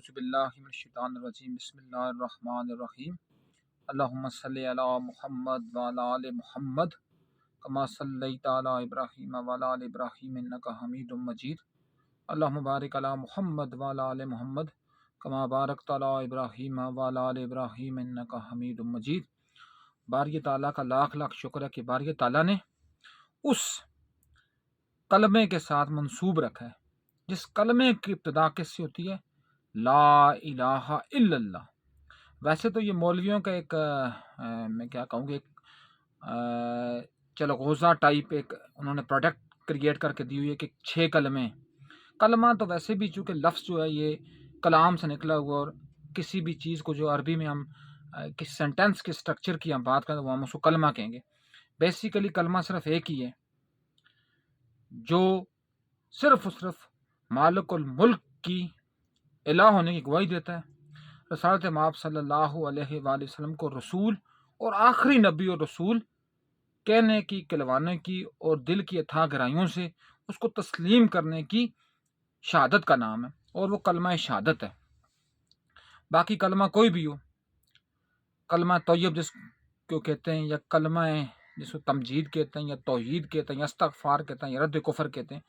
اعوذ باللہ من الشیطان الرجیم بسم اللہ الرحمن الرحیم اللہم صلی علی محمد وعلی آل محمد کما صلیت علی ابراہیم وعلی آل ابراہیم انکا حمید مجید اللہم بارک علی محمد وعلی آل محمد کما بارکت علی ابراہیم وعلی آل ابراہیم انکا حمید مجید۔ باری تعالیٰ کا لاکھ لاکھ شکر ہے کہ باری تعالیٰ نے اس کلمے کے ساتھ منسوب رکھا ہے جس کلمے کی ابتدا کس سے ہوتی ہے؟ لا الہ الا اللہ۔ ویسے تو یہ مولویوں کا ایک میں کیا کہوں گا، ایک چلغوزہ ٹائپ ایک انہوں نے پروڈکٹ کریٹ کر کے دی ہوئی ہے کہ 6 کلمے۔ کلمہ تو ویسے بھی چونکہ لفظ جو ہے یہ کلام سے نکلا ہوا، اور کسی بھی چیز کو جو عربی میں ہم کسی سینٹینس کے سٹرکچر کی ہم بات کریں تو وہ ہم اس کو کلمہ کہیں گے۔ بیسیکلی کلمہ صرف ایک ہی ہے جو صرف اور صرف مالک الملک کی الہ ہونے کی گواہی دیتا ہے، رسالت مآب صلی اللہ علیہ وآلہ وسلم کو رسول اور آخری نبی اور رسول کہنے کی، کہلوانے کی اور دل کی اتھاہ گہرائیوں سے اس کو تسلیم کرنے کی شہادت کا نام ہے، اور وہ کلمہ شہادت ہے۔ باقی کلمہ کوئی بھی ہو، کلمہ طیب جس کو کہتے ہیں، یا کلمہ جس کو تمجید کہتے ہیں، یا توحید کہتے ہیں، یا استغفار کہتے ہیں، یا رد کفر کہتے ہیں،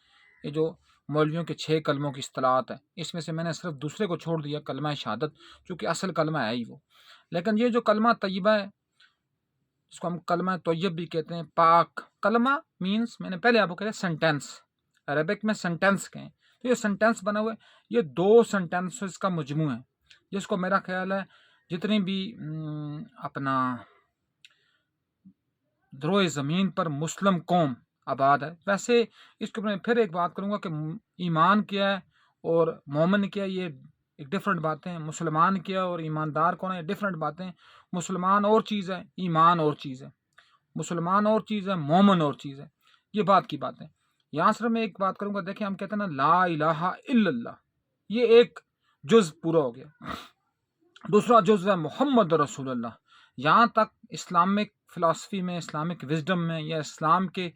یہ جو مولویوں کے 6 کلموں کی اصطلاحات ہے، اس میں سے میں نے صرف دوسرے کو چھوڑ دیا، کلمہ شہادت، چونکہ اصل کلمہ ہے ہی وہ۔ لیکن یہ جو کلمہ طیبہ ہے، جس کو ہم کلمہ طیب بھی کہتے ہیں، پاک کلمہ مینس، میں نے پہلے آپ کو کہا سینٹینس، عربک میں سینٹینس کہیں تو یہ سینٹینس بنا ہوا ہے، یہ 2 سینٹینسز کا مجموعہ ہے، جس کو میرا خیال ہے جتنی بھی اپنا دروئے زمین پر مسلم قوم آباد ہے، ویسے اس کے میں پھر ایک بات کروں گا کہ ایمان کیا ہے اور مومن کیا ہے، یہ ایک ڈفرنٹ باتیں ہیں۔ مسلمان کیا ہے اور ایماندار کون ہے، یہ ڈفرنٹ باتیں ہیں۔ مسلمان اور چیز ہے، ایمان اور چیز ہے، مسلمان اور چیز ہے، مومن اور چیز ہے، یہ بات کی بات ہے۔ یہاں صرف میں ایک بات کروں گا، دیکھیں ہم کہتے ہیں نا لا الہ الا اللہ، یہ ایک جز پورا ہو گیا۔ دوسرا جز ہے محمد رسول اللہ۔ یہاں تک اسلامک فلسفی میں، اسلامک وزڈم میں، یا اسلام کے،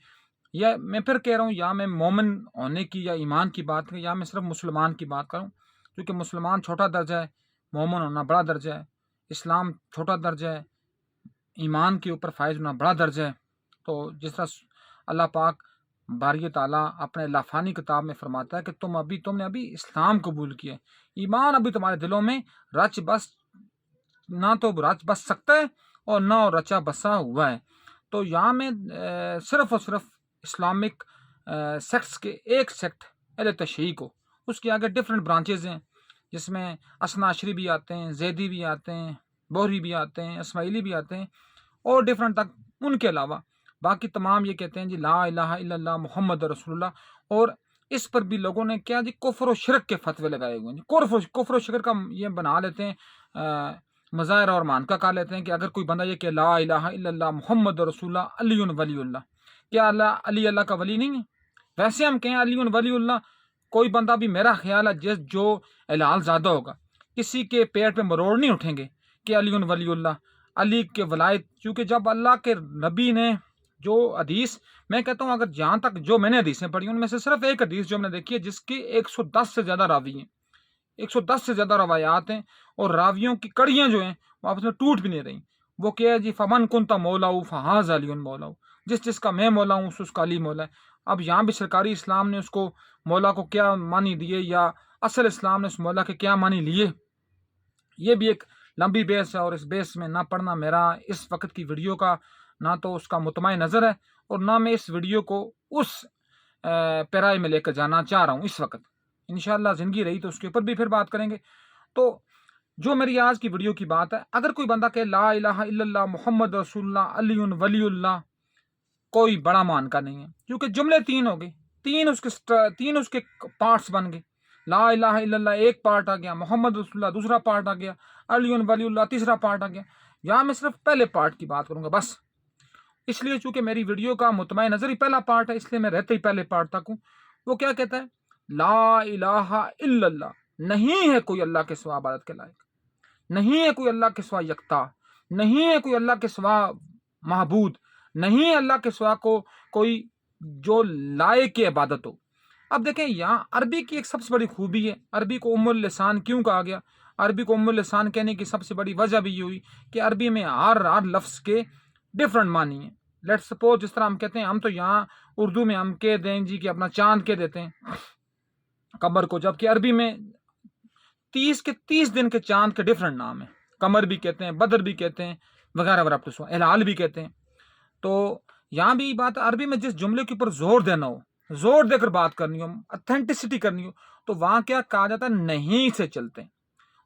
یا میں پھر کہہ رہا ہوں یا میں مومن ہونے کی یا ایمان کی بات کروں، یا میں صرف مسلمان کی بات کروں، کیونکہ مسلمان چھوٹا درجہ ہے، مومن ہونا بڑا درجہ ہے، اسلام چھوٹا درجہ ہے، ایمان کے اوپر فائز ہونا بڑا درجہ ہے۔ تو جس طرح اللہ پاک باری تعالیٰ اپنے لافانی کتاب میں فرماتا ہے کہ تم نے ابھی اسلام قبول کیا ہے، ایمان ابھی تمہارے دلوں میں رچ بس، نہ تو رچ بس سکتا ہے اور نہ رچا بسا ہوا ہے۔ تو یہاں میں صرف اور صرف اسلامک سیکٹس کے ایک سیکٹ اہل تشیع کو، اس کے آگے ڈفرینٹ برانچز ہیں، جس میں اثنا عشری بھی آتے ہیں، زیدی بھی آتے ہیں، بوہری بھی آتے ہیں، اسماعیلی بھی آتے ہیں، اور ڈفرینٹ تک ان کے علاوہ باقی تمام یہ کہتے ہیں جی لا الہ الا اللہ محمد رسول اللہ۔ اور اس پر بھی لوگوں نے کیا جی کفر و شرک کے فتوے لگائے ہوئے ہیں، کفر و شرک کا یہ بنا لیتے ہیں، مظاہر اور مانکہ کہا لیتے ہیں کہ اگر کوئی بندہ یہ کہ لا الہ الا اللہ محمد رسول اللہ علی ولی اللہ، کیا علی اللہ کا ولی نہیں ہے؟ ویسے ہم کہیں علی ولی اللہ، کوئی بندہ بھی میرا خیال ہے جو الال زادہ ہوگا، کسی کے پیٹ پہ مروڑ نہیں اٹھیں گے کہ علی ولی اللہ، علی کے ولایت، کیونکہ جب اللہ کے نبی نے جو حدیث، میں کہتا ہوں اگر جہاں تک جو میں نے حدیثیں پڑھی ان میں سے صرف ایک حدیث جو میں نے دیکھی ہے جس کی 110 سے زیادہ راوی ہیں، 110 سے زیادہ روایات ہیں، اور راویوں کی کڑیاں جو ہیں وہ آپس میں ٹوٹ بھی نہیں رہی، وہ کیا ہے جی فمن کنتا مولا فہاذ علی مولا، جس کا میں مولا ہوں اس کا علی مولا ہے۔ اب یہاں بھی سرکاری اسلام نے اس کو مولا کو کیا معنی دیے، یا اصل اسلام نے اس مولا کے کیا معنی لیے، یہ بھی ایک لمبی بیس ہے، اور اس بیس میں نہ پڑھنا میرا اس وقت کی ویڈیو کا نہ تو اس کا مطمع نظر ہے، اور نہ میں اس ویڈیو کو اس پیرائے میں لے کر جانا چاہ رہا ہوں اس وقت۔ انشاءاللہ زندگی رہی تو اس کے اوپر بھی پھر بات کریں گے۔ تو جو میری آج کی ویڈیو کی بات ہے، اگر کوئی بندہ کہ لا الہ الا اللہ محمد رسول اللہ علی ولی اللہ، کوئی بڑا مانکا نہیں ہے، کیونکہ جملے 3 ہو گئے، تین اس کے پارٹس بن گئے۔ لا الہ الا اللہ ایک پارٹ آ گیا، محمد رسول اللہ دوسرا پارٹ آ گیا، علی ولی اللہ تیسرا پارٹ آ گیا۔ یہاں میں صرف پہلے پارٹ کی بات کروں گا بس، اس لیے چونکہ میری ویڈیو کا مطمع نظر ہی پہلا پارٹ ہے، اس لیے میں رہتے ہی پہلے پارٹ تک ہوں۔ وہ کیا کہتا ہے؟ لا الہ الا اللہ، نہیں ہے کوئی اللہ کے سوا عبادت کے لائق، نہیں ہے کوئی اللہ کے سوا یکتا، نہیں ہے کوئی اللہ کے سوا معبود، نہیں ہے اللہ کے سوا کوئی جو لائق عبادت ہو۔ اب دیکھیں یہاں عربی کی ایک سب سے بڑی خوبی ہے، عربی کو ام اللسان کیوں کہا گیا؟ عربی کو ام اللسان کہنے کی سب سے بڑی وجہ بھی یہ ہوئی کہ عربی میں ہر لفظ کے ڈفرنٹ معنی ہیں۔ لیٹ سپوز جس طرح ہم کہتے ہیں، ہم تو یہاں اردو میں ہم کہہ دیں جی کہ اپنا چاند کہہ دیتے ہیں قمر کو، جبکہ عربی میں 30 دن کے چاند کے ڈفرنٹ نام ہیں، قمر بھی کہتے ہیں، بدر بھی کہتے ہیں، وغیرہ وغیرہ، ہلال بھی کہتے ہیں۔ تو یہاں بھی بات عربی میں جس جملے کے اوپر زور دینا ہو، زور دے کر بات کرنی ہو، اتھینٹسٹی کرنی ہو، تو وہاں کیا کہا جاتا ہے؟ نہیں سے چلتے ہیں۔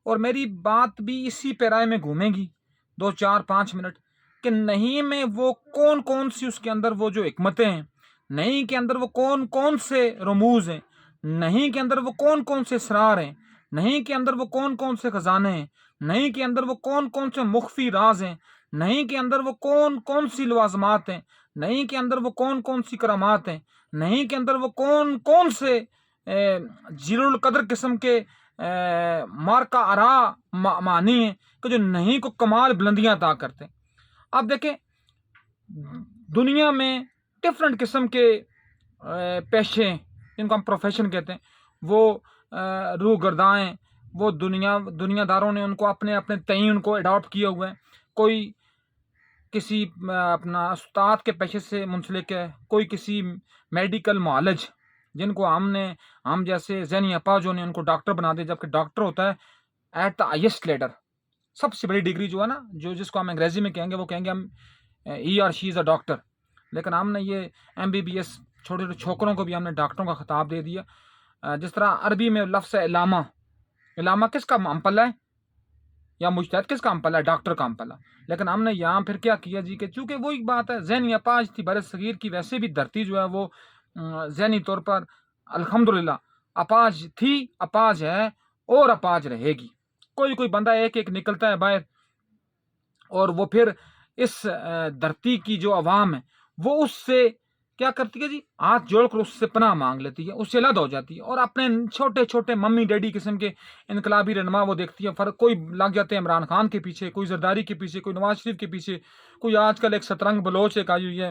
اور میری بات بھی اسی پیرائے میں گھومے گی 2 4 5 منٹ کہ نہیں میں وہ کون کون سی اس کے اندر وہ جو حکمتیں ہیں، نہیں کے اندر وہ کون کون سے رموز ہیں، نہیں کے اندر وہ کون کون سے اسرار ہیں، نہیں کے اندر وہ کون کون سے خزانے ہیں، نہیں کے اندر وہ کون کون سے مخفی راز ہیں، نہیں کے اندر وہ کون کون سی لوازمات ہیں، نہیں کے اندر وہ کون کون سی کرامات ہیں، نہیں کے اندر وہ کون کون سے جلیل القدر قسم کے مارکا آرا معنی ہیں کہ جو نہیں کو کمال بلندیاں عطا کرتے ہیں۔ اب دیکھیں دنیا میں ڈفرنٹ قسم کے پیشے ہیں جن کو ہم پروفیشن کہتے ہیں، وہ روح گردائیں، وہ دنیا داروں نے ان کو اپنے اپنے تعین کو اڈاپٹ کیا ہوا ہے۔ کوئی کسی اپنا استاد کے پیشے سے منسلک ہے، کوئی کسی میڈیکل معالج، جن کو ہم جیسے ذہنی اپاہجوں نے ان کو ڈاکٹر بنا دیا، جبکہ ڈاکٹر ہوتا ہے ایٹ دا ہائیسٹ لیڈر، سب سے بڑی ڈگری جو ہے نا، جس کو ہم انگریزی میں کہیں گے، وہ کہیں گے ہم ہی اور شی از اے ڈاکٹر۔ لیکن ہم نے یہ MBBS چھوٹے چھوٹے چھوکروں کو بھی ہم نے ڈاکٹروں کا خطاب دے دیا۔ جس طرح عربی میں لفظ ہے علامہ کس کا امپلہ ہے یا مجتہد کس کا امپلہ ہے؟ ڈاکٹر کا امپلہ۔ لیکن ہم نے یہاں پھر کیا کیا جی کہ چونکہ وہی بات ہے، ذہنی اپاہج تھی بر صغیر کی، ویسے بھی دھرتی جو ہے وہ ذہنی طور پر الحمدللہ اپاہج تھی، اپاہج ہے اور اپاہج رہے گی۔ کوئی بندہ ایک نکلتا ہے باہر، اور وہ پھر اس دھرتی کی جو عوام ہے وہ اس سے کیا کرتی ہے جی؟ ہاتھ جوڑ کر اس سے پناہ مانگ لیتی ہے، اس سے الگ ہو جاتی ہے، اور اپنے چھوٹے چھوٹے ممی ڈیڈی قسم کے انقلابی رہنما وہ دیکھتی ہے۔ فرق کوئی لگ جاتے ہیں عمران خان کے پیچھے، کوئی زرداری کے پیچھے، کوئی نواز شریف کے پیچھے، کوئی آج کل ایک سترنگ بلوچ ایک آئی ہوئی ہے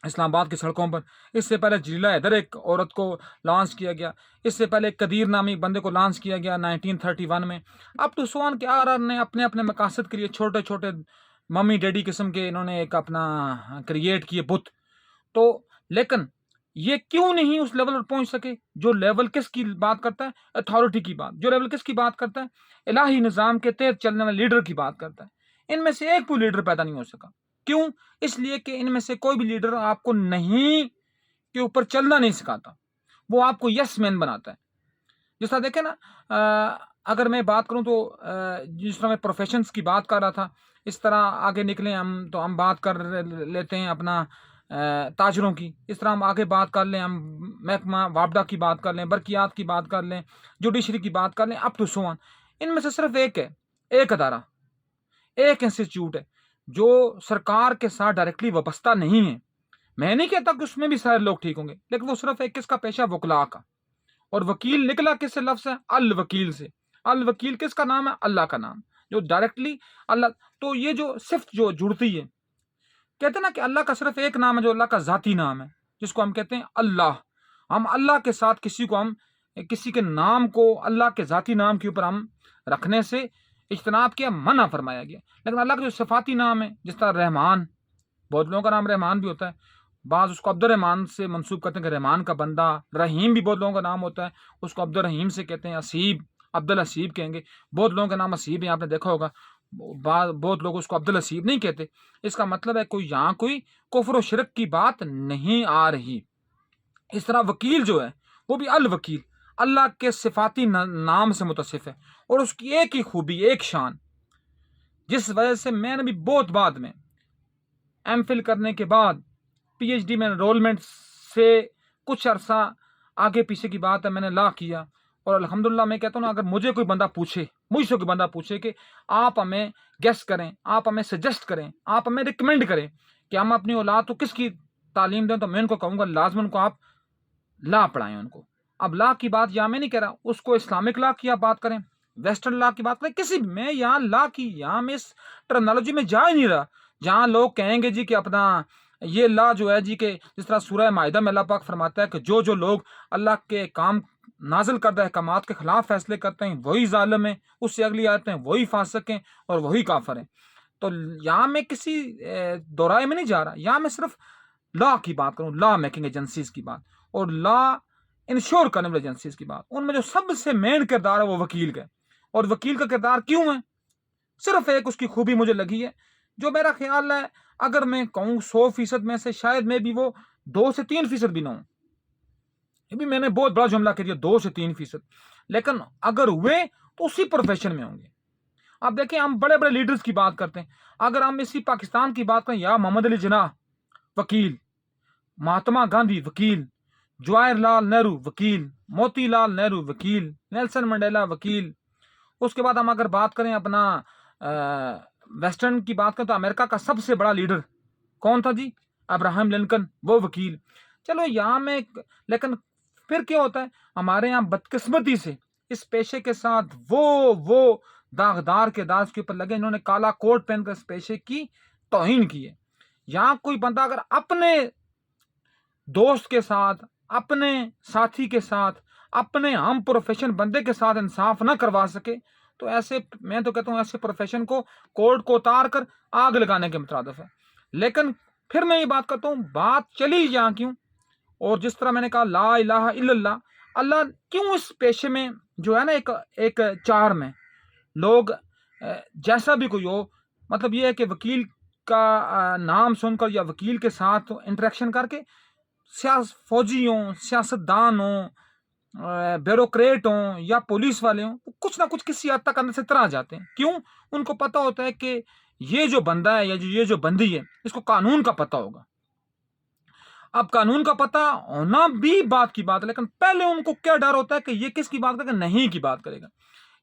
اسلام آباد کی سڑکوں پر۔ اس سے پہلے جلیلہ حیدر ایک عورت کو لانچ کیا گیا، اس سے پہلے قدیر نامی بندے کو لانچ کیا گیا 1931 میں۔ اب تو سوان کے آر نے اپنے اپنے مقاصد کے لیے چھوٹے چھوٹے ممی ڈیڈی قسم کے انہوں نے ایک اپنا کریٹ کیے بت۔ تو لیکن یہ کیوں نہیں اس لیول پر پہنچ سکے جو لیول کس کی بات کرتا ہے؟ اتھارٹی کی بات۔ جو لیول کس کی بات کرتا ہے؟ الہی نظام کے تحت چلنے والے لیڈر کی بات کرتا ہے۔ ان میں سے ایک بھی لیڈر پیدا نہیں ہو سکا۔ کیوں؟ اس لیے کہ ان میں سے کوئی بھی لیڈر آپ کو نہیں کے اوپر چلنا نہیں سکھاتا، وہ آپ کو یس مین بناتا ہے۔ جس طرح دیکھیں نا، اگر میں بات کروں تو جس طرح میں پروفیشنز کی بات کر رہا تھا، اس طرح آگے نکلیں ہم تو ہم بات کر لیتے ہیں اپنا تاجروں کی، اس طرح ہم آگے بات کر لیں، ہم محکمہ وابڈا کی بات کر لیں، برقیات کی بات کر لیں، جوڈیشری کی بات کر لیں، اپ ٹو سو آن۔ ان میں سے صرف ایک ہے، ایک ادارہ، ایک انسٹیٹیوٹ ہے جو سرکار کے ساتھ ڈائریکٹلی وابستہ نہیں ہے۔ میں نہیں کہتا کہ اس میں بھی سارے لوگ ٹھیک ہوں گے، لیکن وہ صرف ایک کس کا پیشہ؟ وکلا کا۔ اور وکیل نکلا کس سے لفظ ہے؟ الوکیل سے۔ الوکیل کس کا نام ہے؟ اللہ کا نام، جو ڈائریکٹلی اللہ۔ تو یہ جو صفت جو جڑتی ہے، کہتے ہیں نا کہ اللہ کا صرف ایک نام ہے جو اللہ کا ذاتی نام ہے، جس کو ہم کہتے ہیں اللہ۔ ہم اللہ کے ساتھ کسی کے نام کو اللہ کے ذاتی نام کے اوپر ہم رکھنے سے اجتناب کیا، منع فرمایا گیا۔ لیکن اللہ کا جو صفاتی نام ہے، جس طرح رحمان، بہت لوگوں کا نام رحمان بھی ہوتا ہے، بعض اس کو عبد الرحمان سے منسوب کرتے ہیں کہ رحمان کا بندہ۔ رحیم بھی بہت لوگوں کا نام ہوتا ہے، اس کو عبد الرحیم سے کہتے ہیں۔ اسیب، عبد الحسیب کہیں گے، بہت لوگوں کا نام اسیب ہے، آپ نے دیکھا ہوگا، بہت لوگ اس کو عبد الحسیب نہیں کہتے۔ اس کا مطلب ہے یہاں کوئی کفر و شرک کی بات نہیں آ رہی۔ اس طرح وکیل جو ہے وہ بھی الوکیل، اللہ کے صفاتی نام سے متصف ہے، اور اس کی ایک ہی خوبی، ایک شان، جس وجہ سے میں نے بھی بہت بعد میں MPhil کرنے کے بعد PhD میں انرولمنٹ سے کچھ عرصہ آگے پیچھے کی بات ہے، میں نے لا کیا، اور الحمدللہ میں کہتا ہوں نا، اگر مجھ سے کوئی بندہ پوچھے کہ آپ ہمیں گیس کریں، آپ ہمیں سجیسٹ کریں، آپ ہمیں ریکمینڈ کریں کہ ہم اپنی اولاد کو کس کی تعلیم دیں، تو میں ان کو کہوں گا لازم ان کو آپ لا پڑھائیں ان کو۔ اب لا کی بات یہاں میں نہیں کہہ رہا، اس کو اسلامک لا کی آپ بات کریں، ویسٹرن لا کی بات کریں، کسی بھی، میں یہاں لا کی، یہاں میں اس ٹرمنالوجی میں جا ہی نہیں رہا جہاں لوگ کہیں گے جی کہ اپنا یہ لا جو ہے جی کہ جس طرح سورہ مائدہ میں اللہ پاک فرماتا ہے کہ جو لوگ اللہ کے کام نازل کردہ احکامات کے خلاف فیصلے کرتے ہیں وہی ظالم ہیں، اس سے اگلی آیت میں وہی فاسق ہیں اور وہی کافر ہیں۔ تو یہاں میں کسی دورائے میں نہیں جا رہا، یہاں میں صرف لا کی بات کروں، لا میکنگ ایجنسیز کی بات اور لا انشور کرنے والی ایجنسیز کی بات۔ ان میں جو سب سے مین کردار ہے وہ وکیل کا ہے، اور وکیل کا کردار کیوں ہے؟ صرف ایک اس کی خوبی مجھے لگی ہے، جو میرا خیال ہے اگر میں کہوں 100% میں سے شاید میں بھی وہ 2 سے 3% بھی نہ ہوں۔ یہ بھی میں نے بہت بڑا جملہ کر دیا، 2 سے 3%، لیکن اگر ہوئے تو اسی پروفیشن میں ہوں گے۔ آپ دیکھیں ہم بڑے بڑے لیڈرز کی بات کرتے ہیں، اگر ہم اسی پاکستان کی بات کریں، یا محمد علی جناح وکیل، مہاتما گاندھی وکیل، جواہر لال نہرو وکیل، موتی لال نہرو وکیل، نیلسن منڈیلا وکیل۔ اس کے بعد ہم اگر بات کریں اپنا ویسٹرن کی بات کریں تو امریکہ کا سب سے بڑا لیڈر کون تھا جی؟ ابراہم لنکن، وہ وکیل۔ چلو یہاں میں، لیکن پھر کیا ہوتا ہے ہمارے یہاں بدقسمتی سے اس پیشے کے ساتھ وہ داغدار کے داغ کے اوپر لگے، انہوں نے کالا کوٹ پہن کر اس پیشے کی توہین کی ہے۔ یہاں کوئی بندہ اگر اپنے دوست کے ساتھ، اپنے ساتھی کے ساتھ، اپنے ہم پروفیشن بندے کے ساتھ انصاف نہ کروا سکے تو ایسے، میں تو کہتا ہوں ایسے پروفیشن کو کورٹ کو اتار کر آگ لگانے کے مترادف ہے۔ لیکن پھر میں یہ بات کرتا ہوں، بات چلی یہاں کیوں؟ اور جس طرح میں نے کہا لا الہ الا اللہ، اللہ کیوں اس پیشے میں جو ہے نا ایک چار میں لوگ جیسا بھی کوئی ہو، مطلب یہ ہے کہ وکیل کا نام سن کر یا وکیل کے ساتھ انٹریکشن کر کے فوجی ہوں، سیاستدان ہوں، بیوروکریٹ ہوں یا پولیس والے ہوں، کچھ نہ کچھ کسی حد تک اندر سے ترا جاتے ہیں۔ کیوں؟ ان کو پتہ ہوتا ہے کہ یہ جو بندہ ہے یا یہ جو بندی ہے اس کو قانون کا پتہ ہوگا۔ اب قانون کا پتہ ہونا بھی بات کی بات ہے، لیکن پہلے ان کو کیا ڈر ہوتا ہے کہ یہ کس کی بات کرے گا، نہیں کی بات کرے گا۔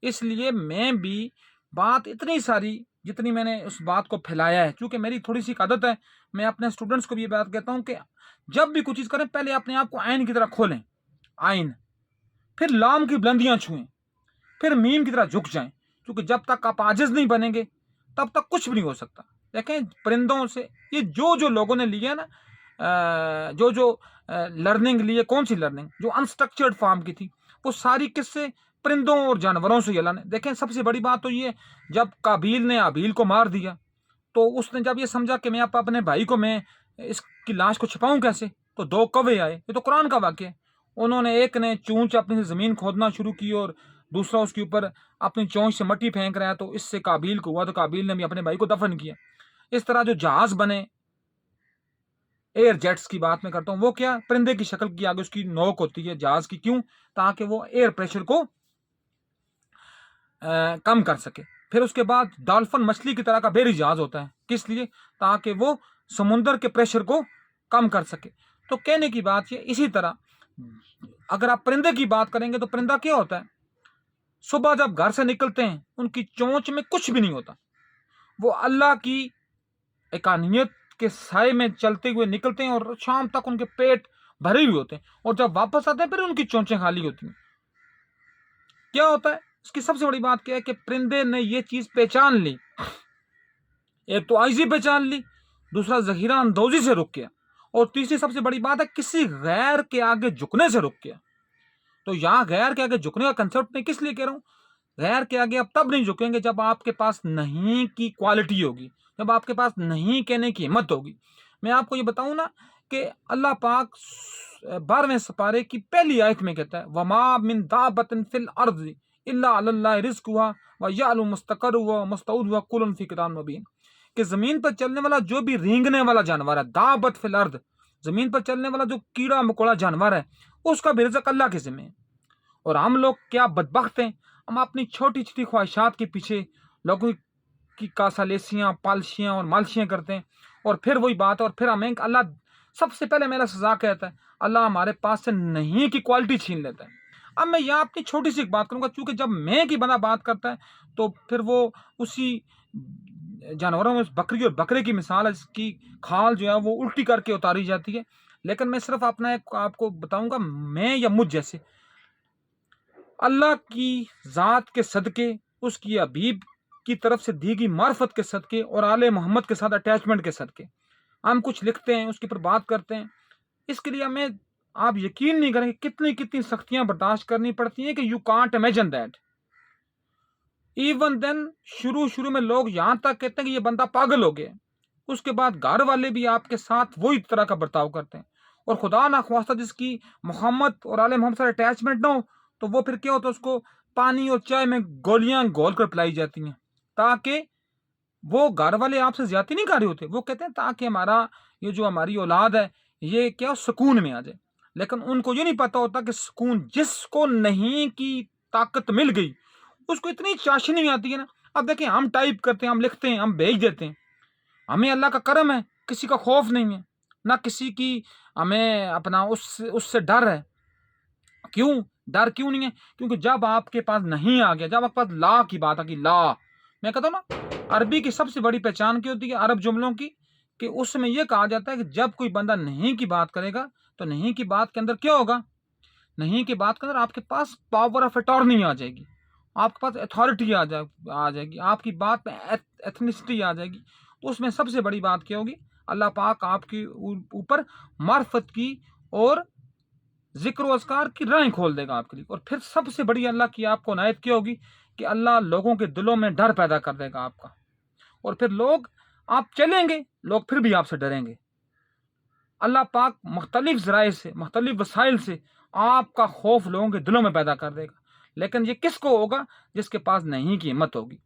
اس لیے میں بھی بات اتنی ساری جتنی میں نے اس بات کو پھیلایا ہے، چونکہ میری تھوڑی سی عادت ہے، میں اپنے اسٹوڈنٹس کو بھی یہ بات کہتا ہوں کہ جب بھی کوئی چیز کریں پہلے اپنے آپ کو آئین کی طرح کھولیں، آئین، پھر لام کی بلندیاں چھوئیں، پھر میم کی طرح جھک جائیں، کیونکہ جب تک آپ عاجز نہیں بنیں گے تب تک کچھ بھی نہیں ہو سکتا۔ دیکھیں پرندوں سے یہ جو لوگوں نے لیا نا، جو لرننگ لی ہے، کون سی لرننگ؟ جو انسٹرکچرڈ فارم کی تھی، وہ ساری کس سے؟ پرندوں اور جانوروں سے اللہ نے۔ دیکھیں سب سے بڑی بات تو یہ ہے، جب قابیل نے حابیل کو مار دیا تو اس نے جب یہ سمجھا کہ میں اپنے بھائی کو میں اس کی لاش کو چھپاؤں کیسے، تو 2 کوے آئے، یہ تو قرآن کا واقعہ ہے۔ انہوں نے ایک نے چونچ اپنی سے زمین کھودنا شروع کی اور دوسرا اس کے اوپر اپنی چونچ سے مٹی پھینک رہا ہے، تو اس سے قابیل کو ہوا تو قابیل نے بھی اپنے بھائی کو دفن کیا۔ اس طرح جو جہاز بنے، ایئر جیٹس کی بات میں کرتا ہوں، وہ کیا؟ پرندے کی شکل کی آگے اس کی نوک ہوتی ہے جہاز کی، کیوں؟ تاکہ وہ ایئر پریشر کو کم کر سکے۔ پھر اس کے بعد ڈالفن مچھلی کی طرح کا بحری جہاز ہوتا ہے، کس لیے؟ تاکہ وہ سمندر کے پریشر کو کم کر سکے۔ تو کہنے کی بات یہ، اسی طرح اگر آپ پرندے کی بات کریں گے تو پرندہ کیا ہوتا ہے؟ صبح جب گھر سے نکلتے ہیں ان کی چونچ میں کچھ بھی نہیں ہوتا، وہ اللہ کی اکانیت کے سائے میں چلتے ہوئے نکلتے ہیں اور شام تک ان کے پیٹ بھرے ہوئے ہوتے ہیں، اور جب واپس آتے ہیں پھر ان کی چونچیں خالی ہوتی ہیں۔ کیا ہوتا ہے؟ اس کی سب سے بڑی بات کیا ہے کہ پرندے نے یہ چیز پہچان لی، ایک تو عاجزی پہچان لی، دوسرا ذخیرہ اندوزی سے رک گیا، اور تیسری سب سے بڑی بات ہے کسی غیر کے آگے جھکنے سے رک گیا۔ تو یہاں غیر کے آگے جھکنے کا کنسپٹ میں کس لیے کہہ رہا ہوں؟ غیر کے آگے آپ تب نہیں جھکیں گے جب آپ کے پاس نہیں کی کوالٹی ہوگی، جب آپ کے پاس نہیں کہنے کی ہمت ہوگی۔ میں آپ کو یہ بتاؤں نا کہ اللہ پاک 12ویں سپارے کی پہلی آیت میں کہتا ہے وَمَا مِن دَابَّةٍ فِي الْأَرْضِ إِلَّا عَلَى اللَّهِ رِزْقُهَا وَيَعْلَمُ مُسْتَقَرَّهَا وَمُسْتَوْدَعَهَا كُلٌّ فِي كِتَابٍ مُبِينٍ، کہ زمین پر چلنے والا جو بھی رینگنے والا جانور ہے، دابت فی الارض، زمین پر چلنے والا جو کیڑا مکوڑا جانور ہے، اس کا بھی رزق اللہ کے ذمہ ہے۔ اور ہم لوگ کیا بدبخت ہیں، ہم اپنی چھوٹی چھوٹی خواہشات کے پیچھے لوگوں کی کاسالیسیاں، پالشیاں اور مالشیاں کرتے ہیں، اور پھر وہی بات ہے، اور پھر ہمیں اللہ سب سے پہلے میرا سزا کہتا ہے، اللہ ہمارے پاس سے نہیں کی کوالٹی چھین لیتا ہے۔ اب میں یہاں اپنی چھوٹی سی ایک بات کروں گا، چونکہ جب میں کی بندہ بات کرتا ہے تو پھر وہ اسی جانوروں میں بکری اور بکرے کی مثال ہے، اس کی کھال جو ہے وہ الٹی کر کے اتاری جاتی ہے، لیکن میں صرف اپنا ایک آپ کو بتاؤں گا، میں یا مجھ جیسے اللہ کی ذات کے صدقے، اس کی حبیب کی طرف سے دی گئی معرفت کے صدقے اور آل محمد کے ساتھ اٹیچمنٹ کے صدقے ہم کچھ لکھتے ہیں، اس کے اوپر بات کرتے ہیں، اس کے لیے ہمیں آپ یقین نہیں کریں کہ کتنی کتنی سختیاں برداشت کرنی پڑتی ہیں کہ you can't imagine that. Even then شروع میں لوگ یہاں تک کہتے ہیں کہ یہ بندہ پاگل ہو گیا، اس کے بعد گھر والے بھی آپ کے ساتھ وہی طرح کا برتاؤ کرتے ہیں، اور خدا نخواستہ جس کی محمد اور آل محمد سے اٹیچمنٹ نہ ہو تو وہ پھر کیا ہوتا ہے، اس کو پانی اور چائے میں گولیاں گھول کر پلائی جاتی ہیں، تاکہ وہ گھر والے آپ سے زیادتی نہیں کر رہے ہوتے، وہ کہتے ہیں تاکہ یہ جو ہماری اولاد ہے یہ کیا سکون میں آ جائے. لیکن ان کو یہ نہیں پتا ہوتا کہ سکون جس کو نہیں کی طاقت مل گئی اس کو اتنی چاشنی آتی ہے نا. اب دیکھیں ہم ٹائپ کرتے ہیں، ہم لکھتے ہیں، ہم بھیج دیتے ہیں، ہمیں اللہ کا کرم ہے، کسی کا خوف نہیں ہے، نہ کسی کی ہمیں اپنا اس سے ڈر ہے. کیوں ڈر کیوں نہیں ہے؟ کیونکہ جب آپ کے پاس نہیں آ گیا، جب آپ کے پاس لا کی بات آ گئی، لا، میں کہتا ہوں نا عربی کی سب سے بڑی پہچان کی ہوتی ہے عرب جملوں کی، کہ اس میں یہ کہا جاتا ہے کہ جب کوئی بندہ نہیں کی بات کرے گا تو نہیں کی بات کے اندر کیا ہوگا، نہیں کی بات کے اندر آپ کے پاس پاور آف اٹارنی آ جائے گی، آپ کے پاس اتھارٹی آ جائے گی، آپ کی بات میں ایتھنسٹی آ جائے گی. تو اس میں سب سے بڑی بات کیا ہوگی، اللہ پاک آپ کے اوپر معرفت کی اور ذکر و اذکار کی راہیں کھول دے گا آپ کے لیے. اور پھر سب سے بڑی اللہ کی آپ کو عنایت کیا ہوگی کہ اللہ لوگوں کے دلوں میں ڈر پیدا کر دے گا آپ کا، اور پھر لوگ آپ چلیں گے، لوگ پھر بھی آپ سے ڈریں گے. اللہ پاک مختلف ذرائع سے، مختلف وسائل سے آپ کا خوف لوگوں کے دلوں میں پیدا کر دے گا. لیکن یہ کس کو ہوگا؟ جس کے پاس نہیں کی ہمت ہوگی.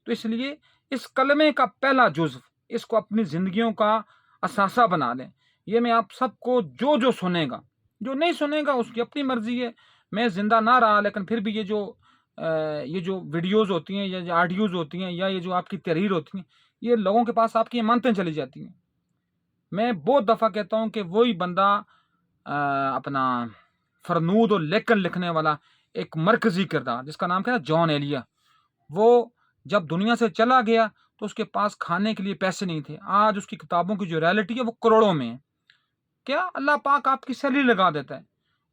تو اس لیے اس کلمے کا پہلا جزو اس کو اپنی زندگیوں کا اثاثہ بنا لیں. یہ میں آپ سب کو جو سنے گا، جو نہیں سنے گا اس کی اپنی مرضی ہے. میں زندہ نہ رہا لیکن پھر بھی یہ جو ویڈیوز ہوتی ہیں یا جو آڈیوز ہوتی ہیں یا یہ جو آپ کی تحریر ہوتی ہیں، یہ لوگوں کے پاس آپ کی مانتیں چلی جاتی ہیں. میں بہت دفعہ کہتا ہوں کہ وہی بندہ اپنا فرنود اور لیکن لکھنے والا ایک مرکزی کردار جس کا نام کیا ہے جان ایلیا، وہ جب دنیا سے چلا گیا تو اس کے پاس کھانے کے لیے پیسے نہیں تھے. آج اس کی کتابوں کی جو ریالٹی ہے وہ کروڑوں میں ہے. کیا اللہ پاک آپ کی سیلری لگا دیتا ہے،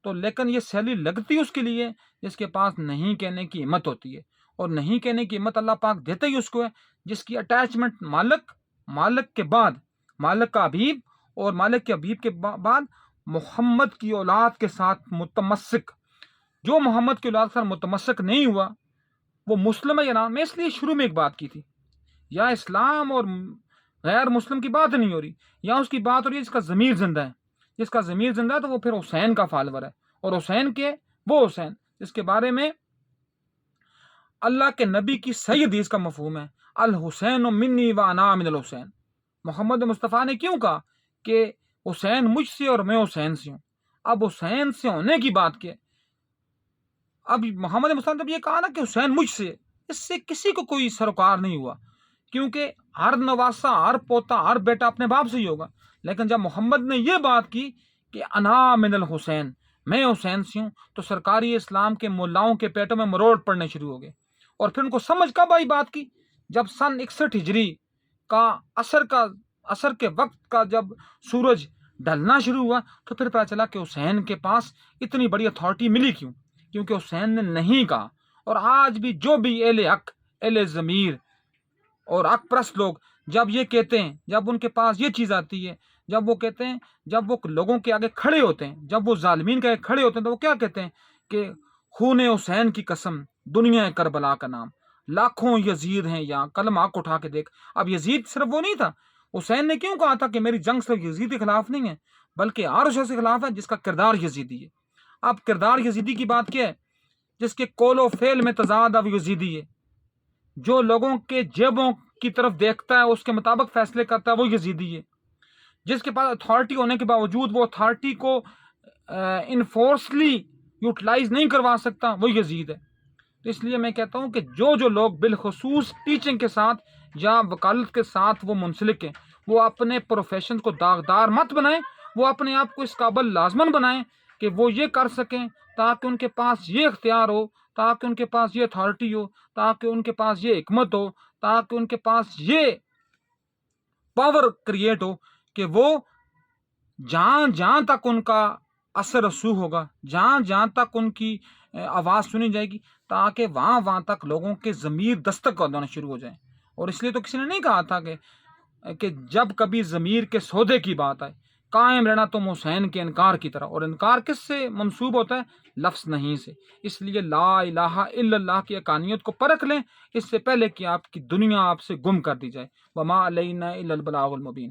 تو لیکن یہ سیلری لگتی اس کے لیے جس کے پاس نہیں کہنے کی ہمت ہوتی ہے. اور نہیں کہنے کی ہمت اللہ پاک دیتا ہی اس کو ہے جس کی اٹیچمنٹ مالک کے بعد مالک کا حبیب، اور مالک کے حبیب کے بعد محمد کی اولاد کے ساتھ متمسک. جو محمد کی اولاد کے ساتھ متمسک نہیں ہوا وہ مسلم ہے یا نہ. میں اس لیے شروع میں ایک بات کی تھی، یا اسلام اور غیر مسلم کی بات نہیں ہو رہی، یا اس کی بات ہو رہی ہے جس کا ضمیر زندہ ہے. جس کا ضمیر زندہ ہے تو وہ پھر حسین کا فالور ہے، اور حسین کے وہ حسین جس کے بارے میں اللہ کے نبی کی صحیح حدیث کا مفہوم ہے، الحسین منی و انا من الحسین. محمد مصطفیٰ نے کیوں کہا کہ حسین مجھ سے اور میں حسین سے ہوں؟ اب حسین سے ہونے کی بات کیا؟ اب محمد مصطفیٰ نے جب یہ کہا نا کہ حسین مجھ سے، اس سے کسی کو کوئی سروکار نہیں ہوا، کیونکہ ہر نواسا، ہر پوتا، ہر بیٹا اپنے باپ سے ہی ہوگا. لیکن جب محمد نے یہ بات کی کہ انا من الحسین، میں حسین سے ہوں، تو سرکاری اسلام کے ملاؤں کے پیٹوں میں مروڑ پڑنے شروع ہو گئے. اور پھر ان کو سمجھ کب آئی بات کی؟ جب سن 61 ہجری کا عصر کے وقت کا جب سورج ڈھلنا شروع ہوا تو پھر پتہ چلا کہ حسین کے پاس اتنی بڑی اتھارٹی ملی کیوں؟ کیونکہ حسین نے نہیں کہا. اور آج بھی جو بھی اہل حق، اہل ضمیر اور حق پرست لوگ جب یہ کہتے ہیں، جب ان کے پاس یہ چیز آتی ہے، جب وہ کہتے ہیں، جب وہ لوگوں کے آگے کھڑے ہوتے ہیں، جب وہ ظالمین کے آگے کھڑے ہوتے ہیں تو وہ کیا کہتے ہیں کہ خون حسین کی قسم، دنیا کربلا کا نام، لاکھوں یزید ہیں یہاں، قلم آنکھ اٹھا کے دیکھ. اب یزید صرف وہ نہیں تھا. حسین نے کیوں کہا تھا کہ میری جنگ صرف یزید کے خلاف نہیں ہے بلکہ ہر شخص کے خلاف ہے جس کا کردار یزیدی ہے. اب کردار یزیدی کی بات کیا ہے؟ جس کے قول و فعل میں تضاد اب یزیدی ہے، جو لوگوں کے جیبوں کی طرف دیکھتا ہے اس کے مطابق فیصلے کرتا ہے وہ یزیدی ہے. جس کے پاس اتھارٹی ہونے کے باوجود وہ اتھارٹی کو انفورسلی یوٹیلائز نہیں کروا سکتا وہ یزید ہے. تو اس لیے میں کہتا ہوں کہ جو لوگ بالخصوص ٹیچنگ کے ساتھ یا وکالت کے ساتھ وہ منسلک ہیں، وہ اپنے پروفیشن کو داغدار مت بنائیں، وہ اپنے آپ کو اس قابل لازمن بنائیں کہ وہ یہ کر سکیں تاکہ ان کے پاس یہ اختیار ہو، تاکہ ان کے پاس یہ اتھارٹی ہو، تاکہ ان کے پاس یہ حکمت ہو، تاکہ ان کے پاس یہ پاور کریٹ ہو کہ وہ جہاں تک ان کا اثر رسوخ ہوگا، جہاں تک ان کی آواز سنی جائے گی، تاکہ وہاں تک لوگوں کے ضمیر دستک ہونا شروع ہو جائیں. اور اس لیے تو کسی نے نہیں کہا تھا کہ کہ جب کبھی ضمیر کے سودے کی بات آئے قائم رہنا تم حسین کے انکار کی طرح، اور انکار کس سے منسوب ہوتا ہے؟ لفظ نہیں سے۔ اس لیے لا الہ الا اللہ کی حقانیت کو پرکھ لیں اس سے پہلے کہ آپ کی دنیا آپ سے گم کر دی جائے۔ وما علینا الا البلاغ المبین۔